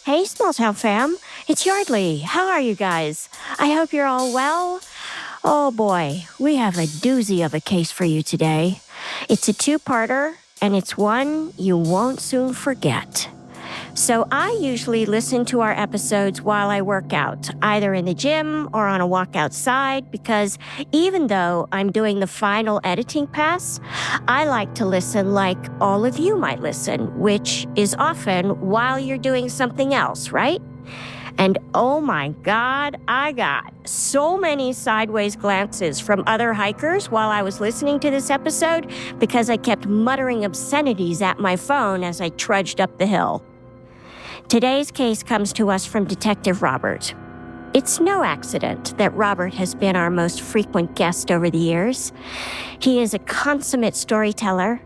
Hey, Small Town fam. It's Yardley. How are you guys? I hope you're all well. Oh boy, we have a doozy of a case for you today. It's a two-parter, and it's one you won't soon forget. So I usually listen to our episodes while I work out, either in the gym or on a walk outside, because even though I'm doing the final editing pass, I like to listen like all of you might listen, which is often while you're doing something else, right? And oh my God, I got so many sideways glances from other hikers while I was listening to this episode because I kept muttering obscenities at my phone as I trudged up the hill. Today's case comes to us from Detective Robert. It's no accident that Robert has been our most frequent guest over the years. He is a consummate storyteller,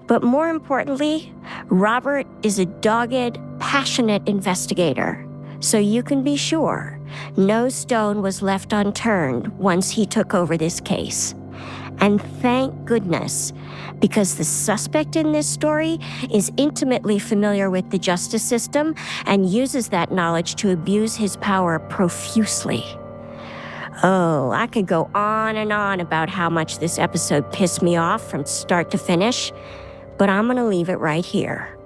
but more importantly, Robert is a dogged, passionate investigator. So you can be sure no stone was left unturned once he took over this case. And thank goodness, because the suspect in this story is intimately familiar with the justice system and uses that knowledge to abuse his power profusely. Oh, I could go on and on about how much this episode pissed me off from start to finish, but I'm going to leave it right here.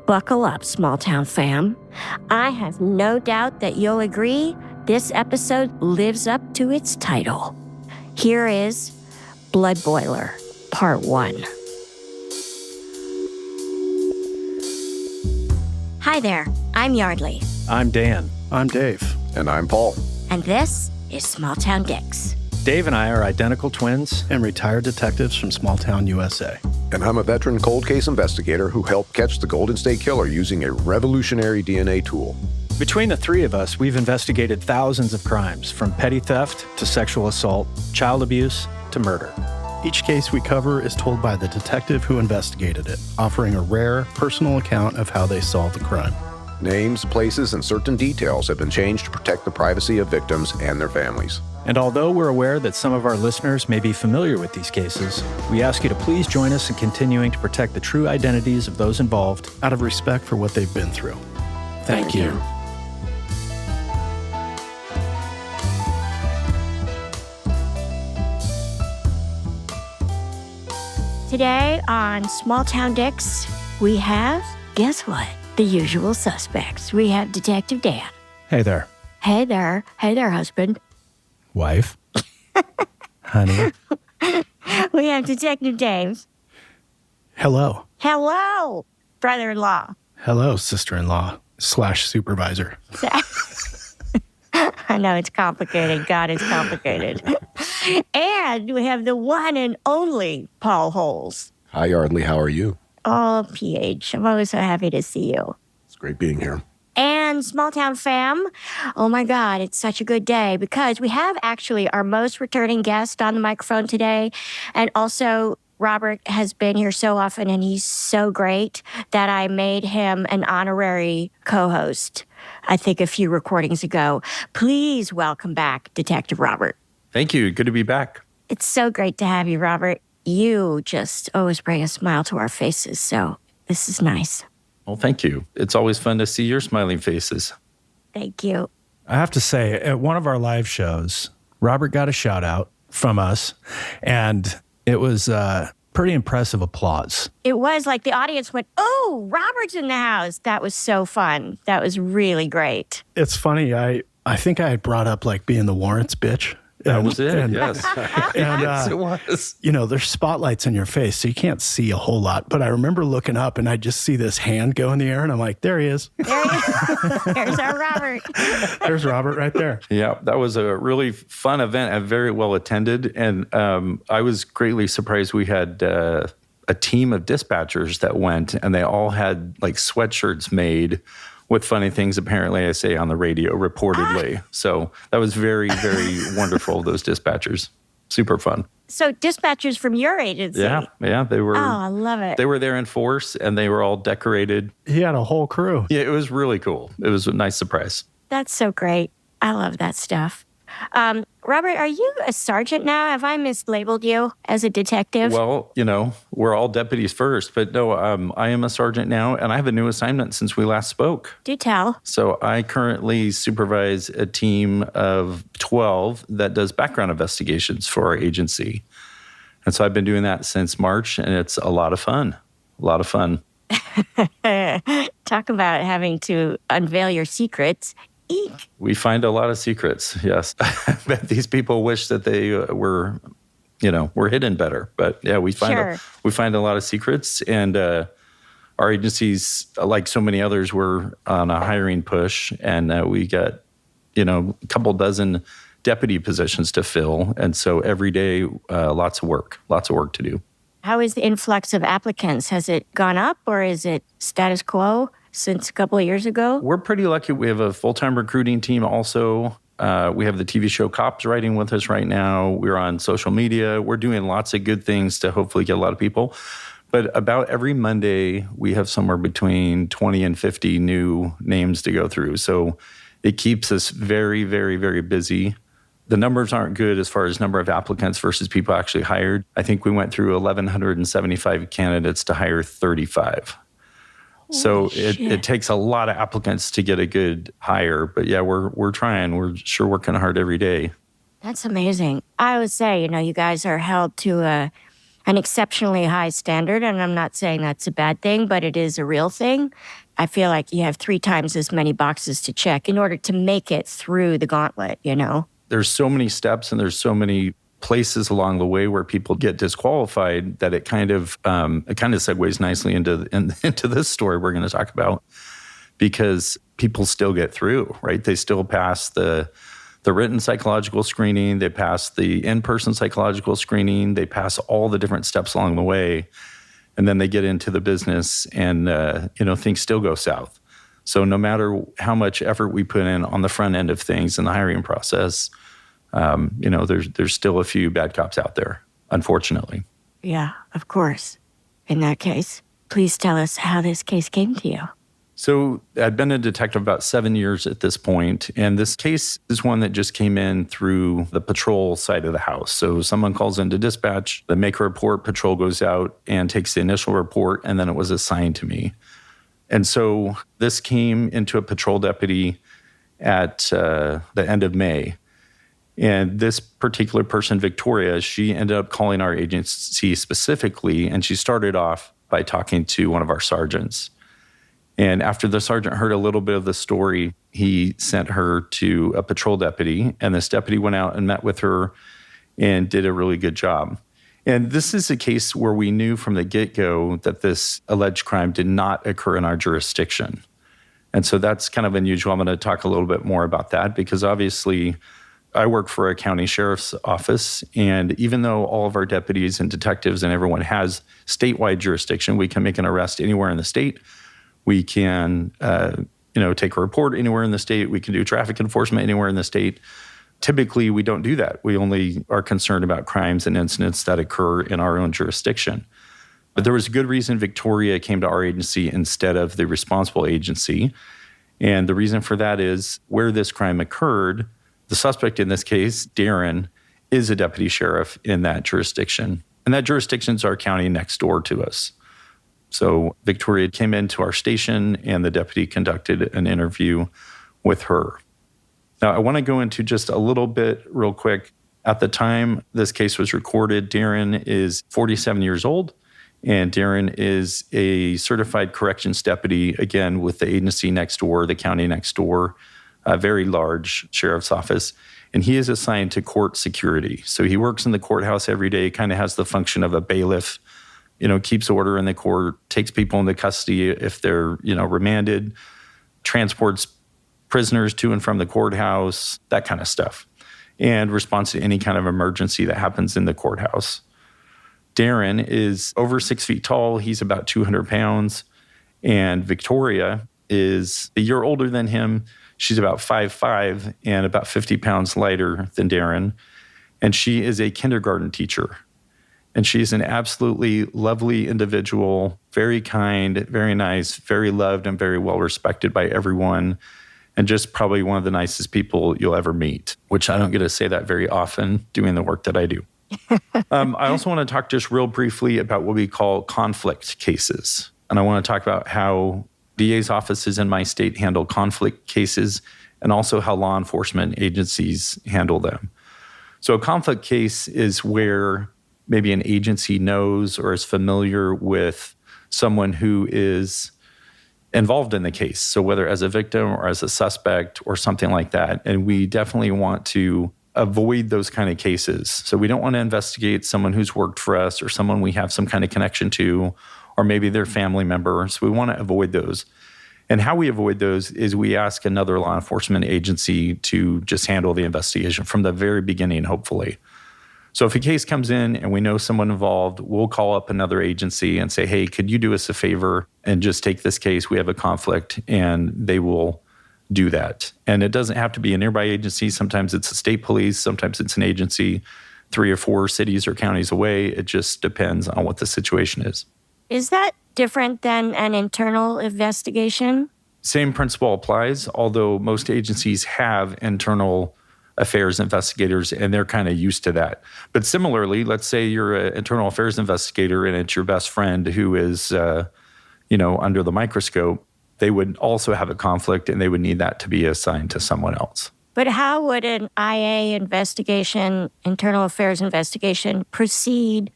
Buckle up, small town fam. I have no doubt that you'll agree this episode lives up to its title. Here is Blood Boiler, Part 1. Hi there, I'm Yardley. I'm Dan. I'm Dave. And I'm Paul. And this is Small Town Dicks. Dave and I are identical twins And retired detectives from Small Town, USA. And I'm a veteran cold case investigator who helped catch the Golden State Killer using a revolutionary DNA tool. Between the three of us, we've investigated thousands of crimes, from petty theft to sexual assault, child abuse to murder. Each case we cover is told by the detective who investigated it, offering a rare, personal account of how they solved the crime. Names, places, and certain details have been changed to protect the privacy of victims and their families. And although we're aware that some of our listeners may be familiar with these cases, we ask you to please join us in continuing to protect the true identities of those involved Out of respect for what they've been through. Thank you. Today on Small Town Dicks, we have, guess what? The usual suspects. We have Detective Dan. Hey there. Hey there. Hey there, husband. Wife. Honey. We have Detective Dave. Hello. Hello, brother-in-law. Hello, sister-in-law / supervisor. I know it's complicated. God, it's complicated. And we have the one and only Paul Holes. Hi, Yardley. How are you? Oh, PH, I'm always so happy to see you. It's great being here. And Small Town fam, oh my God, it's such a good day because we have actually our most returning guest on the microphone today. And also, Robert has been here so often and he's so great that I made him an honorary co-host, I think a few recordings ago. Please welcome back Detective Robert. Thank you. Good to be back. It's so great to have you, Robert. You just always bring a smile to our faces, so this is nice. Well, thank you. It's always fun to see your smiling faces. Thank you. I have to say, at one of our live shows, Robert got a shout out from us, and it was pretty impressive applause. It was like the audience went, oh, Robert's in the house. That was so fun. That was really great. It's funny, I think I had brought up like being the warrants bitch. That was it, yes. And, Yes, it was. You know, there's spotlights in your face, so you can't see a whole lot. But I remember looking up, and I just see this hand go in the air, and I'm like, there he is. There he is. There's our Robert. There's Robert right there. Yeah, that was a really fun event and very well attended. And I was greatly surprised we had a team of dispatchers that went, and they all had like sweatshirts made with funny things, apparently, I say on the radio, reportedly. So that was very, very wonderful, those dispatchers. Super fun. So dispatchers from your agency. Yeah, they were. Oh, I love it. They were there in force, and they were all decorated. He had a whole crew. Yeah, it was really cool. It was a nice surprise. That's so great. I love that stuff. Robert, are you a sergeant now? Have I mislabeled you as a detective? Well, we're all deputies first, but no, I am a sergeant now, and I have a new assignment since we last spoke. Do tell. So I currently supervise a team of 12 that does background investigations for our agency. And so I've been doing that since March, and it's a lot of fun. A lot of fun. Talk about having to unveil your secrets. Eek. We find a lot of secrets, yes. I bet these people wish that they were hidden better. But yeah, we find a lot of secrets, and our agencies, like so many others, we're on a hiring push, and we got a couple dozen deputy positions to fill, and so every day, lots of work to do. How is the influx of applicants? Has it gone up, or is it status quo since a couple of years ago? We're pretty lucky. We have a full-time recruiting team also. We have the TV show Cops writing with us right now. We're on social media. We're doing lots of good things to hopefully get a lot of people. But about every Monday, we have somewhere between 20 and 50 new names to go through. So it keeps us very, very, very busy. The numbers aren't good as far as number of applicants versus people actually hired. I think we went through 1,175 candidates to hire 35. So it takes a lot of applicants to get a good hire. But yeah, we're trying. We're sure working hard every day. That's amazing. I would say, you guys are held to an exceptionally high standard, and I'm not saying that's a bad thing, but it is a real thing. I feel like you have 3 times as many boxes to check in order to make it through the gauntlet, There's so many steps and there's so many places along the way where people get disqualified that it kind of segues nicely into this story we're going to talk about, because people still get through, right? They still pass the written psychological screening, they pass the in-person psychological screening, they pass all the different steps along the way, and then they get into the business and things still go south. So no matter how much effort we put in on the front end of things in the hiring process, there's still a few bad cops out there, unfortunately. Yeah, of course. In that case, please tell us how this case came to you. So I'd been a detective about 7 years at this point, and this case is one that just came in through the patrol side of the house. So someone calls into dispatch, they make a report, patrol goes out and takes the initial report, and then it was assigned to me. And so this came into a patrol deputy at the end of May. And this particular person, Victoria, she ended up calling our agency specifically, and she started off by talking to one of our sergeants. And after the sergeant heard a little bit of the story, he sent her to a patrol deputy, and this deputy went out and met with her and did a really good job. And this is a case where we knew from the get-go that this alleged crime did not occur in our jurisdiction. And so that's kind of unusual. I'm going to talk a little bit more about that because obviously I work for a county sheriff's office, and even though all of our deputies and detectives and everyone has statewide jurisdiction, we can make an arrest anywhere in the state. We can, take a report anywhere in the state. We can do traffic enforcement anywhere in the state. Typically, we don't do that. We only are concerned about crimes and incidents that occur in our own jurisdiction. But there was a good reason Victoria came to our agency instead of the responsible agency. And the reason for that is where this crime occurred, the suspect in this case, Darren, is a deputy sheriff in that jurisdiction. And that jurisdiction is our county next door to us. So Victoria came into our station and the deputy conducted an interview with her. Now, I want to go into just a little bit real quick. At the time this case was recorded, Darren is 47 years old, and Darren is a certified corrections deputy, again, with the agency next door, the county next door, a very large sheriff's office, and he is assigned to court security. So he works in the courthouse every day, kind of has the function of a bailiff, keeps order in the court, takes people into custody if they're, remanded, transports prisoners to and from the courthouse, that kind of stuff, and responds to any kind of emergency that happens in the courthouse. Darren is over 6 feet tall. He's about 200 pounds. And Victoria is a year older than him. She's about 5'5" and about 50 pounds lighter than Darren. And she is a kindergarten teacher. And she's an absolutely lovely individual, very kind, very nice, very loved, and very well respected by everyone. and just probably one of the nicest people you'll ever meet, which I don't get to say that very often doing the work that I do. I also want to talk just real briefly about what we call conflict cases. And I want to talk about how DA's offices in my state handle conflict cases and also how law enforcement agencies handle them. So a conflict case is where maybe an agency knows or is familiar with someone who is involved in the case. So whether as a victim or as a suspect or something like that. And we definitely want to avoid those kind of cases. So we don't want to investigate someone who's worked for us or someone we have some kind of connection to, or maybe their family member. So we want to avoid those. And how we avoid those is we ask another law enforcement agency to just handle the investigation from the very beginning, hopefully. So if a case comes in and we know someone involved, we'll call up another agency and say, hey, could you do us a favor and just take this case? We have a conflict, and they will do that. And it doesn't have to be a nearby agency. Sometimes it's a state police. Sometimes it's an agency 3 or 4 cities or counties away. It just depends on what the situation is. Is that different than an internal investigation? Same principle applies, although most agencies have internal affairs investigators, and they're kind of used to that. But similarly, let's say you're an internal affairs investigator and it's your best friend who is, under the microscope. They would also have a conflict, and they would need that to be assigned to someone else. But how would an IA investigation, internal affairs investigation, proceed?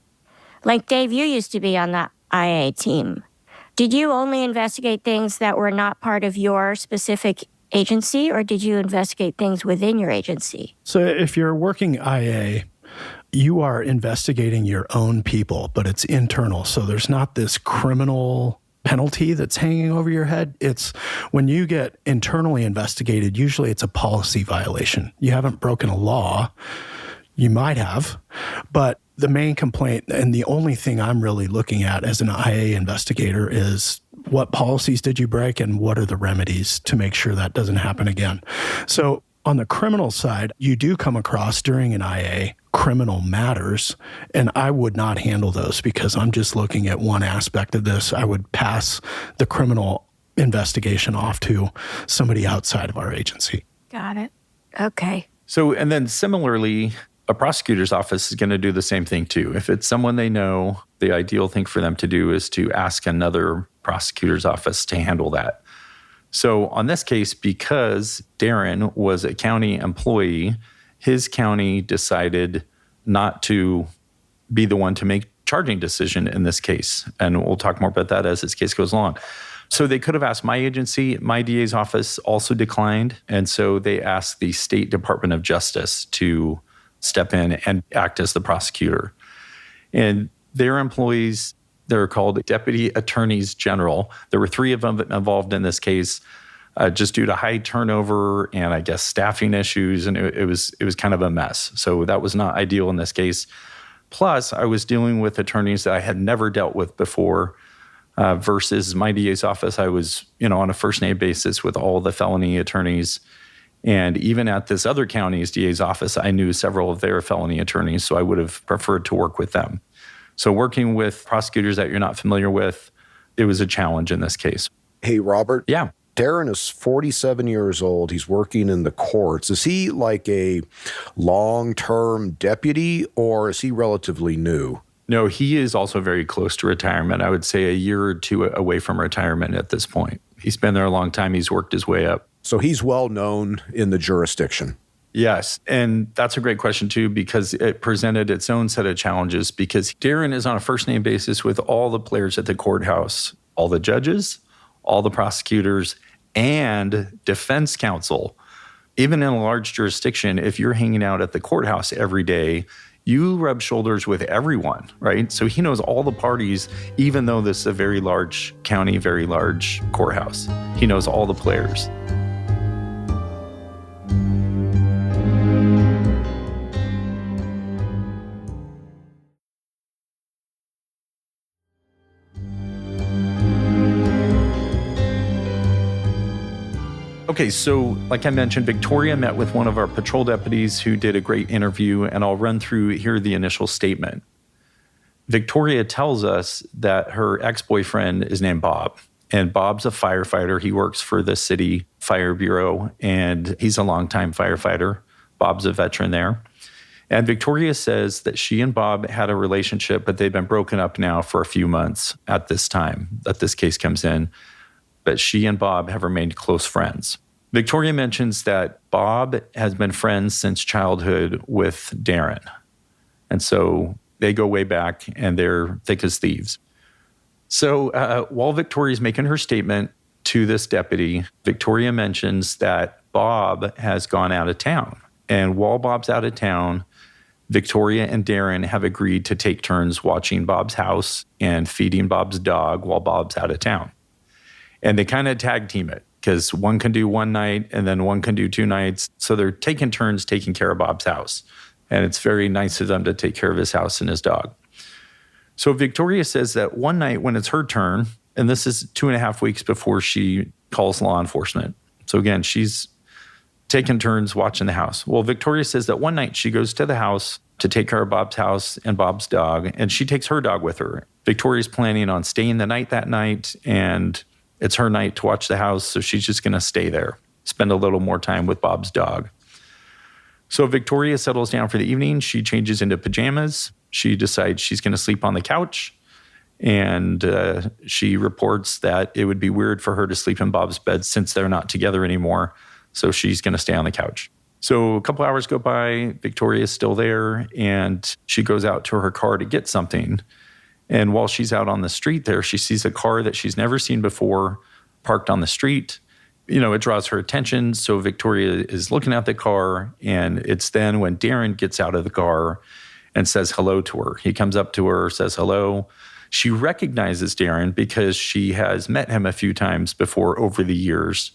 Like, Dave, you used to be on the IA team. Did you only investigate things that were not part of your specific agency, or did you investigate things within your agency? So if you're working IA, you are investigating your own people, but it's internal. So there's not this criminal penalty that's hanging over your head. It's when you get internally investigated, usually it's a policy violation. You haven't broken a law. You might have, but the main complaint and the only thing I'm really looking at as an IA investigator is what policies did you break and what are the remedies to make sure that doesn't happen again. So on the criminal side, you do come across during an IA criminal matters, and I would not handle those because I'm just looking at one aspect of this. I would pass the criminal investigation off to somebody outside of our agency. Got it. Okay. So, and then similarly, a prosecutor's office is going to do the same thing too. If it's someone they know, the ideal thing for them to do is to ask another prosecutor's office to handle that. So on this case, because Darren was a county employee, his county decided not to be the one to make charging decision in this case. And we'll talk more about that as this case goes along. So they could have asked my agency. My DA's office also declined. And so they asked the State Department of Justice to step in and act as the prosecutor. And their employees, they're called Deputy Attorneys General. There were 3 of them involved in this case, just due to high turnover and I guess staffing issues. And it was kind of a mess. So that was not ideal in this case. Plus, I was dealing with attorneys that I had never dealt with before, versus my DA's office. I was, on a first name basis with all the felony attorneys. And even at this other county's DA's office, I knew several of their felony attorneys, so I would have preferred to work with them. So working with prosecutors that you're not familiar with, it was a challenge in this case. Hey, Robert. Yeah. Darren is 47 years old. He's working in the courts. Is he like a long-term deputy, or is he relatively new? No, he is also very close to retirement. I would say a year or 2 away from retirement at this point. He's been there a long time. He's worked his way up. So he's well known in the jurisdiction. Yes. And that's a great question too, because it presented its own set of challenges, because Darren is on a first name basis with all the players at the courthouse, all the judges, all the prosecutors, and defense counsel. Even in a large jurisdiction, if you're hanging out at the courthouse every day, you rub shoulders with everyone, right? So he knows all the parties, even though this is a very large county, very large courthouse. He knows all the players. Okay, so like I mentioned, Victoria met with one of our patrol deputies who did a great interview, and I'll run through here the initial statement. Victoria tells us that her ex-boyfriend is named Bob, And Bob's a firefighter. He works for the city fire bureau, and he's a longtime firefighter. Bob's a veteran there. And Victoria says that she and Bob had a relationship, but they've been broken up now for a few months at this time that this case comes in. But she and Bob have remained close friends. Victoria mentions that Bob has been friends since childhood with Darren. And so they go way back, and they're thick as thieves. So while Victoria's making her statement to this deputy, Victoria mentions that Bob has gone out of town. And while Bob's out of town, Victoria and Darren have agreed to take turns watching Bob's house and feeding Bob's dog while Bob's out of town. And they kind of tag team it because one can do one night and then one can do 2 nights. So they're taking turns taking care of Bob's house. And it's very nice of them to take care of his house and his dog. So Victoria says that one night when it's her turn, and this is 2.5 weeks before she calls law enforcement. So again, she's taking turns watching the house. Well, Victoria says that one night she goes to the house to take care of Bob's house and Bob's dog, and she takes her dog with her. Victoria's planning on staying the night that night, and it's her night to watch the house, so she's just going to stay there, spend a little more time with Bob's dog. So Victoria settles down for the evening. She changes into pajamas. She decides she's going to sleep on the couch, and she reports that it would be weird for her to sleep in Bob's bed since they're not together anymore, so she's going to stay on the couch. So a couple hours go by, Victoria's still there, and she goes out to her car to get something. And while she's out on the street there, she sees a car that she's never seen before parked on the street. It draws her attention, so Victoria is looking at the car, and it's then when Darren gets out of the car and says hello to her. He comes up to her, says hello. She recognizes Darren because she has met him a few times before over the years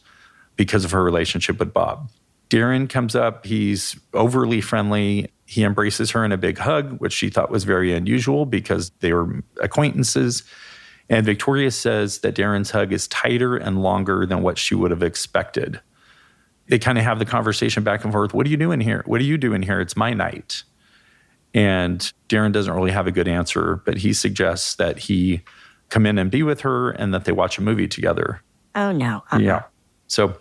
because of her relationship with Bob. Darren comes up. He's overly friendly. He embraces her in a big hug, which she thought was very unusual because they were acquaintances. And Victoria says that Darren's hug is tighter and longer than what she would have expected. They kind of have the conversation back and forth. What are you doing here? What are you doing here? It's my night. And Darren doesn't really have a good answer, but he suggests that he come in and be with her and that they watch a movie together. Oh, no. Yeah. So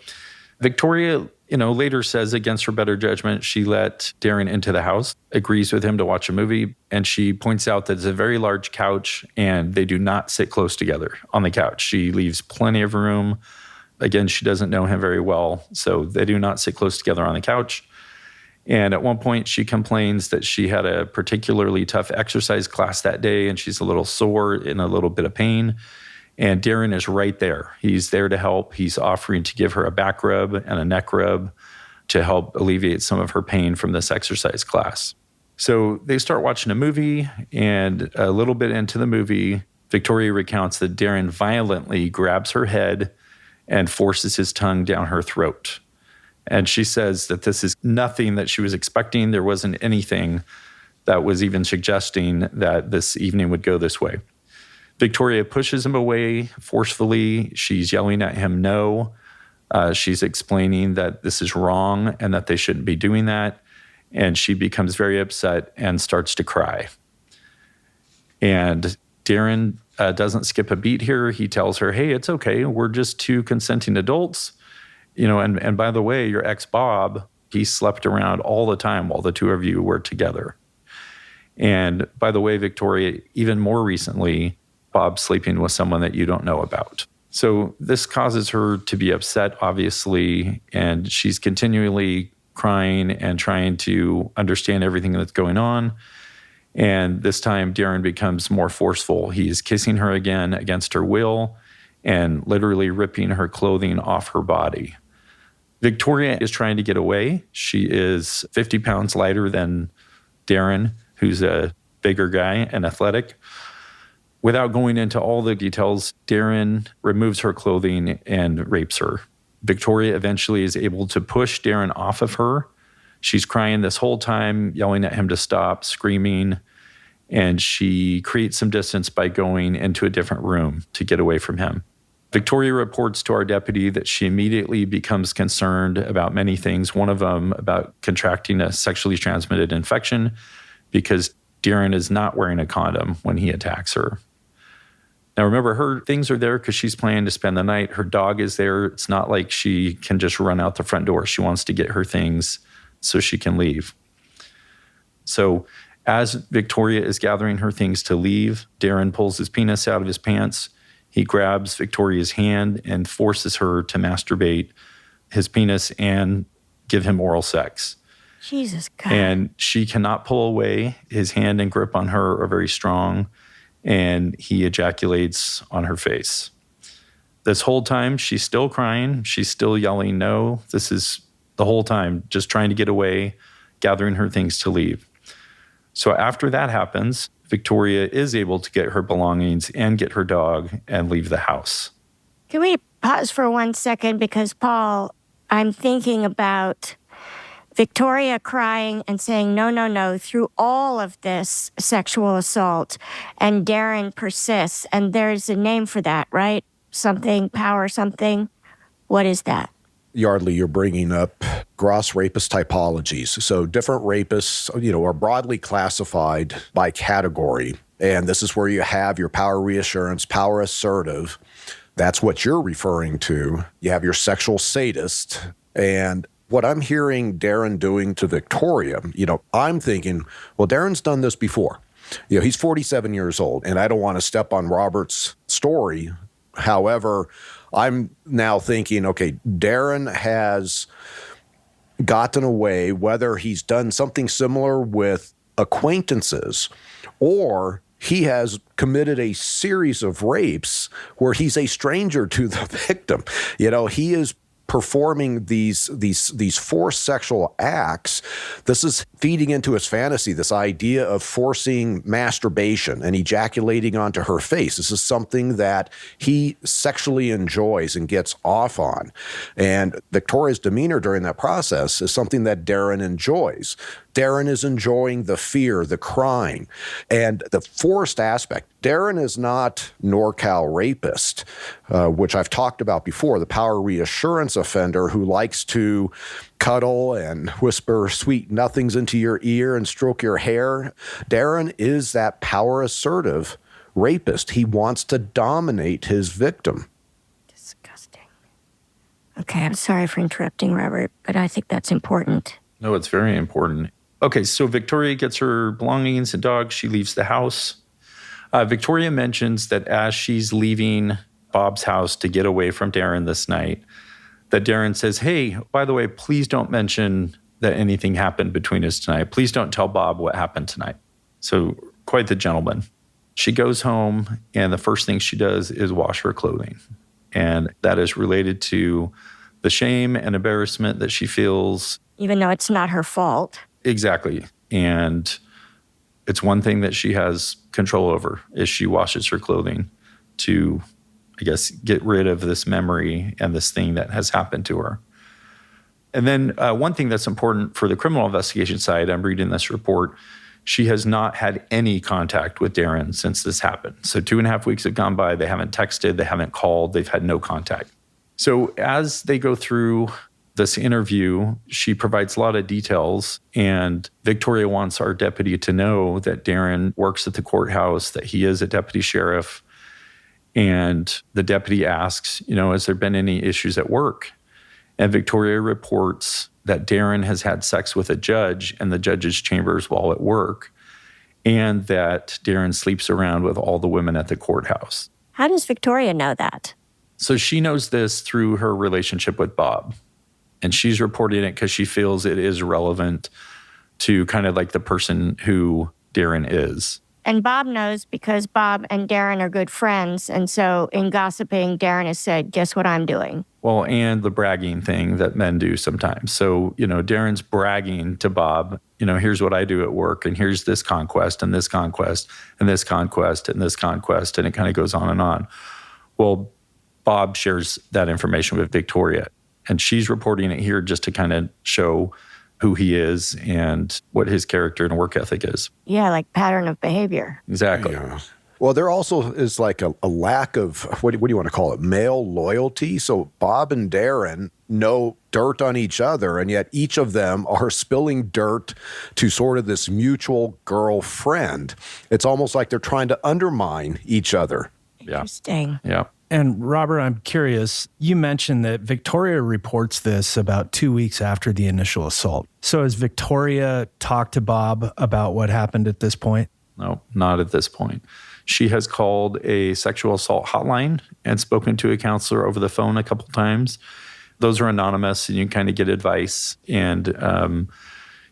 Victoria, later says against her better judgment, she let Darren into the house, agrees with him to watch a movie, and she points out that it's a very large couch and they do not sit close together on the couch. She leaves plenty of room. Again, she doesn't know him very well, so they do not sit close together on the couch. And at one point, she complains that she had a particularly tough exercise class that day, and she's a little sore and a little bit of pain. And Darren is right there. He's there to help. He's offering to give her a back rub and a neck rub to help alleviate some of her pain from this exercise class. So they start watching a movie, and a little bit into the movie, Victoria recounts that Darren violently grabs her head and forces his tongue down her throat. And she says that this is nothing that she was expecting. There wasn't anything that was even suggesting that this evening would go this way. Victoria pushes him away forcefully. She's yelling at him no. She's explaining that this is wrong and that they shouldn't be doing that. And she becomes very upset and starts to cry. And Darren doesn't skip a beat here. He tells her, hey, it's okay. We're just 2 consenting adults. And by the way, your ex Bob, he slept around all the time while the 2 of you were together. And by the way, Victoria, even more recently, Bob's sleeping with someone that you don't know about. So this causes her to be upset, obviously, and she's continually crying and trying to understand everything that's going on. And this time, Darren becomes more forceful. He is kissing her again against her will and literally ripping her clothing off her body. Victoria is trying to get away. She is 50 pounds lighter than Darren, who's a bigger guy and athletic. Without going into all the details, Darren removes her clothing and rapes her. Victoria eventually is able to push Darren off of her. She's crying this whole time, yelling at him to stop, screaming, and she creates some distance by going into a different room to get away from him. Victoria reports to our deputy that she immediately becomes concerned about many things, one of them about contracting a sexually transmitted infection because Darren is not wearing a condom when he attacks her. Now, remember, her things are there because she's planning to spend the night. Her dog is there. It's not like she can just run out the front door. She wants to get her things so she can leave. So as Victoria is gathering her things to leave, Darren pulls his penis out of his pants. He grabs Victoria's hand and forces her to masturbate his penis and give him oral sex. Jesus God. And she cannot pull away. His hand and grip on her are very strong, and he ejaculates on her face. This whole time, she's still crying. She's still yelling, no. This is the whole time, just trying to get away, gathering her things to leave. So after that happens, Victoria is able to get her belongings and get her dog and leave the house. Can we pause for 1 second? Because, Paul, I'm thinking about Victoria crying and saying, no, no, no, through all of this sexual assault. And Darren persists. And there's a name for that, right? Something, power something. What is that? Yardley, you're bringing up gross rapist typologies. So different rapists, are broadly classified by category. And this is where you have your power reassurance, power assertive. That's what you're referring to. You have your sexual sadist. And what I'm hearing Darren doing to Victoria, I'm thinking, well, Darren's done this before. He's 47 years old, and I don't want to step on Robert's story. However, I'm now thinking, okay, Darren has gotten away, whether he's done something similar with acquaintances or he has committed a series of rapes where he's a stranger to the victim. He is performing these forced sexual acts. This is feeding into his fantasy, this idea of forcing masturbation and ejaculating onto her face. This is something that he sexually enjoys and gets off on. And Victoria's demeanor during that process is something that Darren enjoys. Darren is enjoying the fear, the crying, and the forced aspect. Darren is not NorCal rapist, which I've talked about before, the power reassurance offender who likes to cuddle and whisper sweet nothings into your ear and stroke your hair. Darren is that power assertive rapist. He wants to dominate his victim. Disgusting. Okay, I'm sorry for interrupting, Robert, but I think that's important. No, it's very important. Okay, so Victoria gets her belongings and dog. She leaves the house. Victoria mentions that as she's leaving Bob's house to get away from Darren this night, that Darren says, hey, by the way, please don't mention that anything happened between us tonight. Please don't tell Bob what happened tonight. So quite the gentleman. She goes home, and the first thing she does is wash her clothing. And that is related to the shame and embarrassment that she feels. Even though it's not her fault. Exactly. And it's one thing that she has control over is she washes her clothing to, I guess, get rid of this memory and this thing that has happened to her. And then one thing that's important for the criminal investigation side, I'm reading this report, she has not had any contact with Darren since this happened. So 2.5 weeks have gone by. They haven't texted. They haven't called. They've had no contact. So as they go through this interview, she provides a lot of details, and Victoria wants our deputy to know that Darren works at the courthouse, that he is a deputy sheriff. And the deputy asks, has there been any issues at work? And Victoria reports that Darren has had sex with a judge in the judge's chambers while at work, and that Darren sleeps around with all the women at the courthouse. How does Victoria know that? So she knows this through her relationship with Bob. And she's reporting it because she feels it is relevant to kind of like the person who Darren is. And Bob knows because Bob and Darren are good friends. And so in gossiping, Darren has said, guess what I'm doing? Well, and the bragging thing that men do sometimes. So, Darren's bragging to Bob, here's what I do at work, and here's this conquest, and this conquest, and this conquest, and this conquest, and it kind of goes on and on. Well, Bob shares that information with Victoria. And she's reporting it here just to kind of show who he is and what his character and work ethic is. Yeah, like pattern of behavior. Exactly. Yeah. Well, there also is like a lack of, what do you want to call it, male loyalty. So Bob and Darren know dirt on each other, and yet each of them are spilling dirt to sort of this mutual girlfriend. It's almost like they're trying to undermine each other. Interesting. Yeah. And Robert, I'm curious, you mentioned that Victoria reports this about 2 weeks after the initial assault. So has Victoria talked to Bob about what happened at this point? No, not at this point. She has called a sexual assault hotline and spoken to a counselor over the phone a couple times. Those are anonymous and you can kind of get advice. And,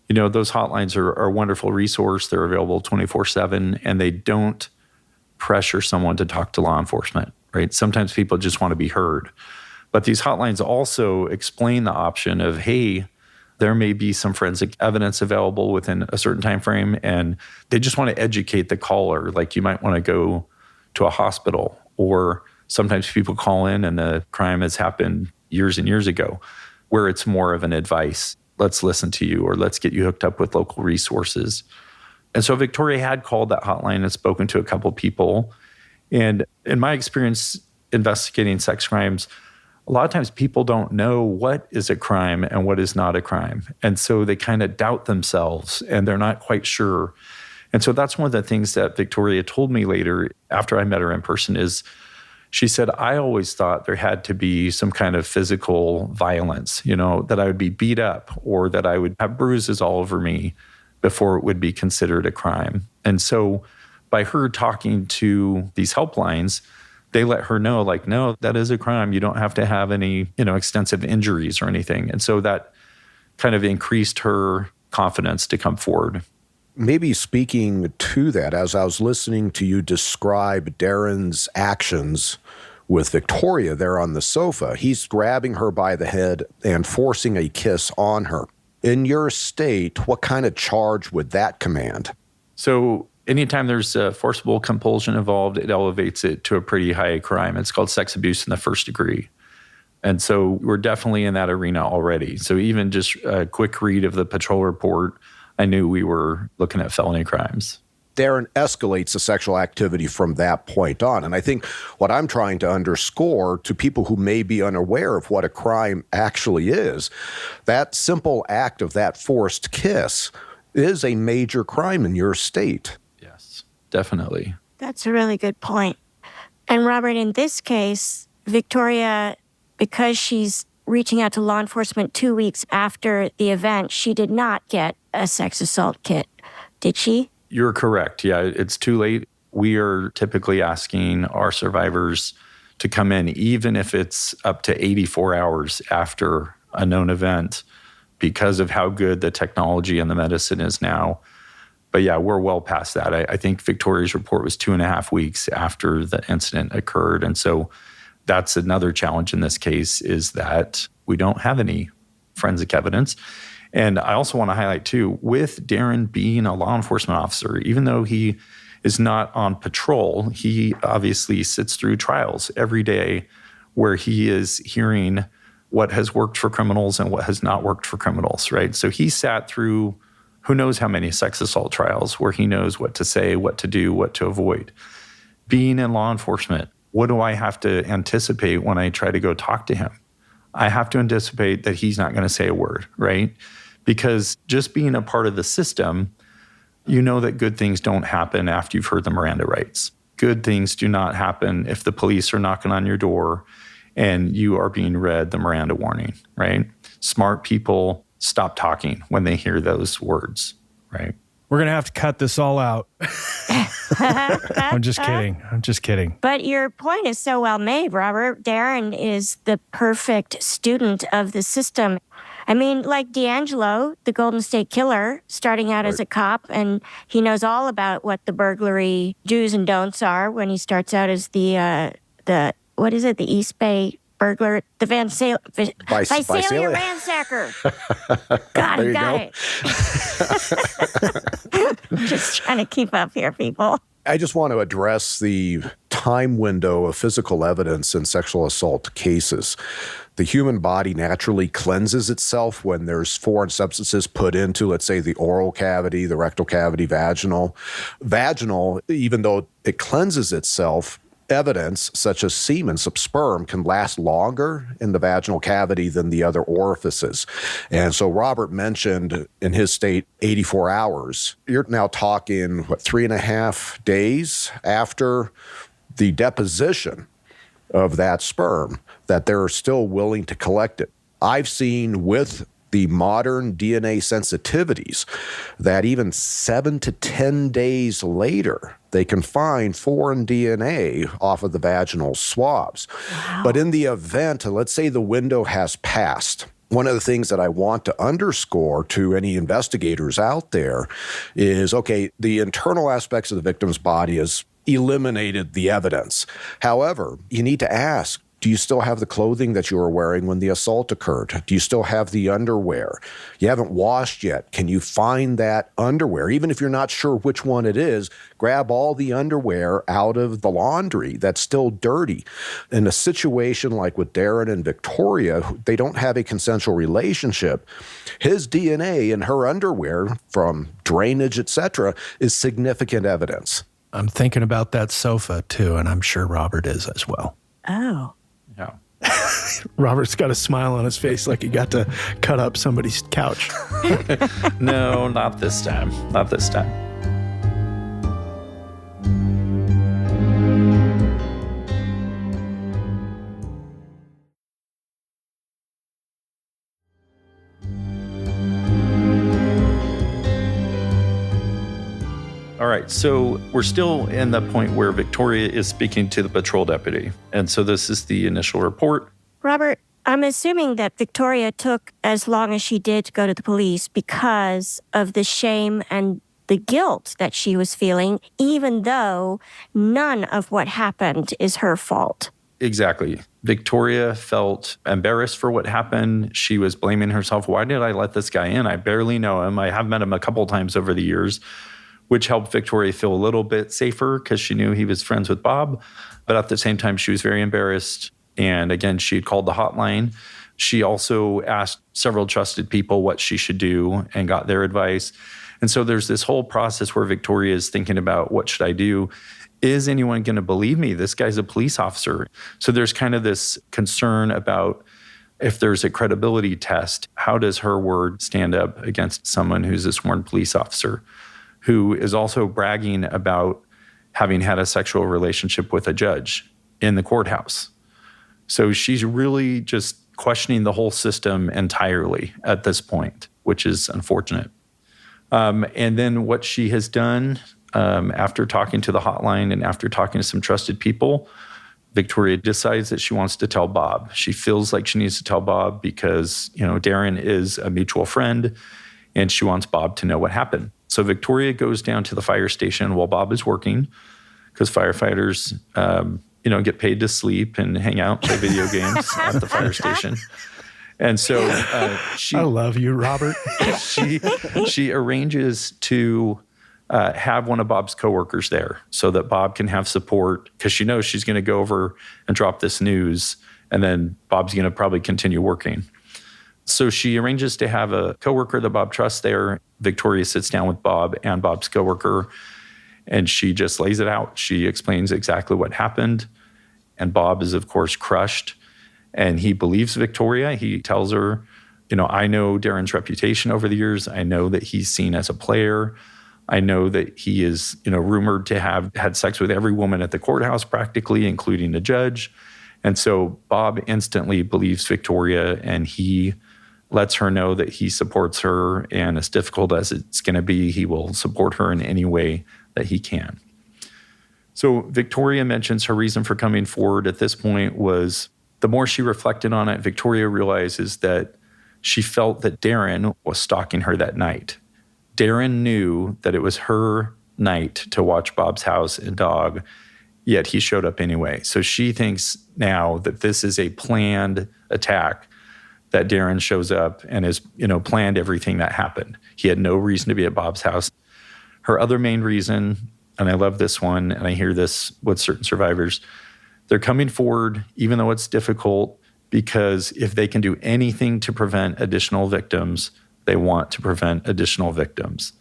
those hotlines are a wonderful resource. They're available 24/7 and they don't pressure someone to talk to law enforcement, right? Sometimes people just want to be heard. But these hotlines also explain the option of, hey, there may be some forensic evidence available within a certain time frame, and they just want to educate the caller. Like you might want to go to a hospital, or sometimes people call in and the crime has happened years and years ago, where it's more of an advice. Let's listen to you, or let's get you hooked up with local resources. And so Victoria had called that hotline and spoken to a couple people. And in my experience investigating sex crimes, a lot of times people don't know what is a crime and what is not a crime. And so they kind of doubt themselves and they're not quite sure. And so that's one of the things that Victoria told me later after I met her in person is she said, I always thought there had to be some kind of physical violence, that I would be beat up or that I would have bruises all over me before it would be considered a crime. And so by her talking to these helplines, they let her know, like, no, that is a crime. You don't have to have any, extensive injuries or anything. And so that kind of increased her confidence to come forward. Maybe speaking to that, as I was listening to you describe Darren's actions with Victoria there on the sofa, he's grabbing her by the head and forcing a kiss on her. In your state, what kind of charge would that command? So anytime there's a forcible compulsion involved, it elevates it to a pretty high crime. It's called sex abuse in the first degree. And so we're definitely in that arena already. So even just a quick read of the patrol report, I knew we were looking at felony crimes. Darren escalates the sexual activity from that point on. And I think what I'm trying to underscore to people who may be unaware of what a crime actually is, that simple act of that forced kiss is a major crime in your state. Yes, definitely. That's a really good point. And Robert, in this case, Victoria, because she's reaching out to law enforcement 2 weeks after the event, she did not get a sex assault kit, did she? You're correct. Yeah, it's too late. We are typically asking our survivors to come in, even if it's up to 84 hours after a known event, because of how good the technology and the medicine is now. But yeah, we're well past that. I think Victoria's report was 2.5 weeks after the incident occurred. And so that's another challenge in this case, is that we don't have any forensic evidence. And I also want to highlight too, with Darren being a law enforcement officer, even though he is not on patrol, he obviously sits through trials every day where he is hearing what has worked for criminals and what has not worked for criminals, right? So he sat through who knows how many sex assault trials where he knows what to say, what to do, what to avoid. Being in law enforcement, what do I have to anticipate when I try to go talk to him? I have to anticipate that he's not going to say a word, right? Because just being a part of the system, you know that good things don't happen after you've heard the Miranda rights. Good things do not happen if the police are knocking on your door and you are being read the Miranda warning, right? Smart people stop talking when they hear those words, right? We're going to have to cut this all out. I'm just kidding. But your point is so well made, Robert. Darren is the perfect student of the system. I mean, like D'Angelo, the Golden State Killer, starting out as a cop, and he knows all about what the burglary do's and don'ts are when he starts out as the what is it, the East Bay burglar, the Visalia ransacker. God, he got it. Just trying to keep up here, people. I just want to address the time window of physical evidence in sexual assault cases. The human body naturally cleanses itself when there's foreign substances put into, let's say, the oral cavity, the rectal cavity, vaginal. Vaginal, even though it cleanses itself, evidence such as semen, some sperm, can last longer in the vaginal cavity than the other orifices. And so Robert mentioned in his state 84 hours. You're now talking, 3.5 days after the deposition of that sperm, that they're still willing to collect it. I've seen with the modern DNA sensitivities that even 7 to 10 days later, they can find foreign DNA off of the vaginal swabs. Wow. But in the event, let's say the window has passed, one of the things that I want to underscore to any investigators out there is, okay, the internal aspects of the victim's body has eliminated the evidence. However, you need to ask, do you still have the clothing that you were wearing when the assault occurred? Do you still have the underwear? You haven't washed yet. Can you find that underwear? Even if you're not sure which one it is, grab all the underwear out of the laundry that's still dirty. In a situation like with Darren and Victoria, they don't have a consensual relationship. His DNA in her underwear from drainage, etc., is significant evidence. I'm thinking about that sofa too, and I'm sure Robert is as well. Oh. Yeah. Robert's got a smile on his face like he got to cut up somebody's couch. No, not this time. Not this time. All right, so we're still in the point where Victoria is speaking to the patrol deputy. And so this is the initial report. Robert, I'm assuming that Victoria took as long as she did to go to the police because of the shame and the guilt that she was feeling, even though none of what happened is her fault. Exactly. Victoria felt embarrassed for what happened. She was blaming herself. Why did I let this guy in? I barely know him. I have met him a couple times over the years, which helped Victoria feel a little bit safer because she knew he was friends with Bob. But at the same time, she was very embarrassed. And again, she had called the hotline. She also asked several trusted people what she should do and got their advice. And so there's this whole process where Victoria is thinking about, what should I do? Is anyone going to believe me? This guy's a police officer. So there's kind of this concern about, if there's a credibility test, how does her word stand up against someone who's a sworn police officer, who is also bragging about having had a sexual relationship with a judge in the courthouse. So she's really just questioning the whole system entirely at this point, which is unfortunate. And then what she has done after talking to the hotline and after talking to some trusted people, Victoria decides that she wants to tell Bob. She feels like she needs to tell Bob because, Darren is a mutual friend and she wants Bob to know what happened. So Victoria goes down to the fire station while Bob is working, because firefighters, get paid to sleep and hang out, play video games at the fire station. And so I love you, Robert. she arranges to have one of Bob's coworkers there so that Bob can have support, because she knows she's going to go over and drop this news, and then Bob's going to probably continue working. So she arranges to have a coworker that Bob trusts there. Victoria sits down with Bob and Bob's coworker, and she just lays it out. She explains exactly what happened. And Bob is, of course, crushed. And he believes Victoria. He tells her, I know Darren's reputation over the years. I know that he's seen as a player. I know that he is, rumored to have had sex with every woman at the courthouse practically, including the judge. And so Bob instantly believes Victoria, and he lets her know that he supports her, and as difficult as it's going to be, he will support her in any way that he can. So Victoria mentions her reason for coming forward at this point was, the more she reflected on it, Victoria realizes that she felt that Darren was stalking her that night. Darren knew that it was her night to watch Bob's house and dog, yet he showed up anyway. So she thinks now that this is a planned attack, that Darren shows up and has, planned everything that happened. He had no reason to be at Bob's house. Her other main reason, and I love this one, and I hear this with certain survivors, they're coming forward, even though it's difficult, because if they can do anything to prevent additional victims, they want to prevent additional victims.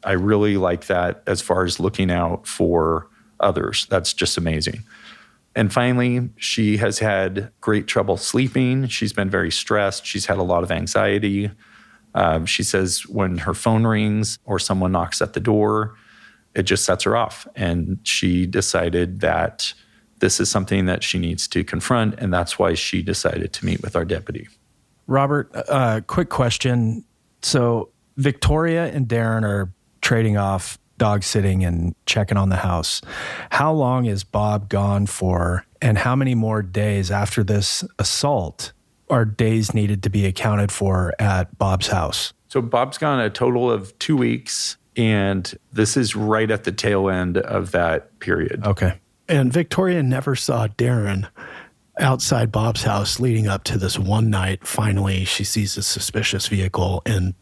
I really like that as far as looking out for others. That's just amazing. And finally, she has had great trouble sleeping. She's been very stressed. She's had a lot of anxiety. She says when her phone rings or someone knocks at the door, it just sets her off. And she decided that this is something that she needs to confront, and that's why she decided to meet with our deputy. Robert, quick question. So Victoria and Darren are trading off dog sitting and checking on the house. How long is Bob gone for, and how many more days after this assault are days needed to be accounted for at Bob's house? So Bob's gone a total of 2 weeks, and this is right at the tail end of that period. Okay. And Victoria never saw Darren outside Bob's house leading up to this one night. Finally, she sees a suspicious vehicle and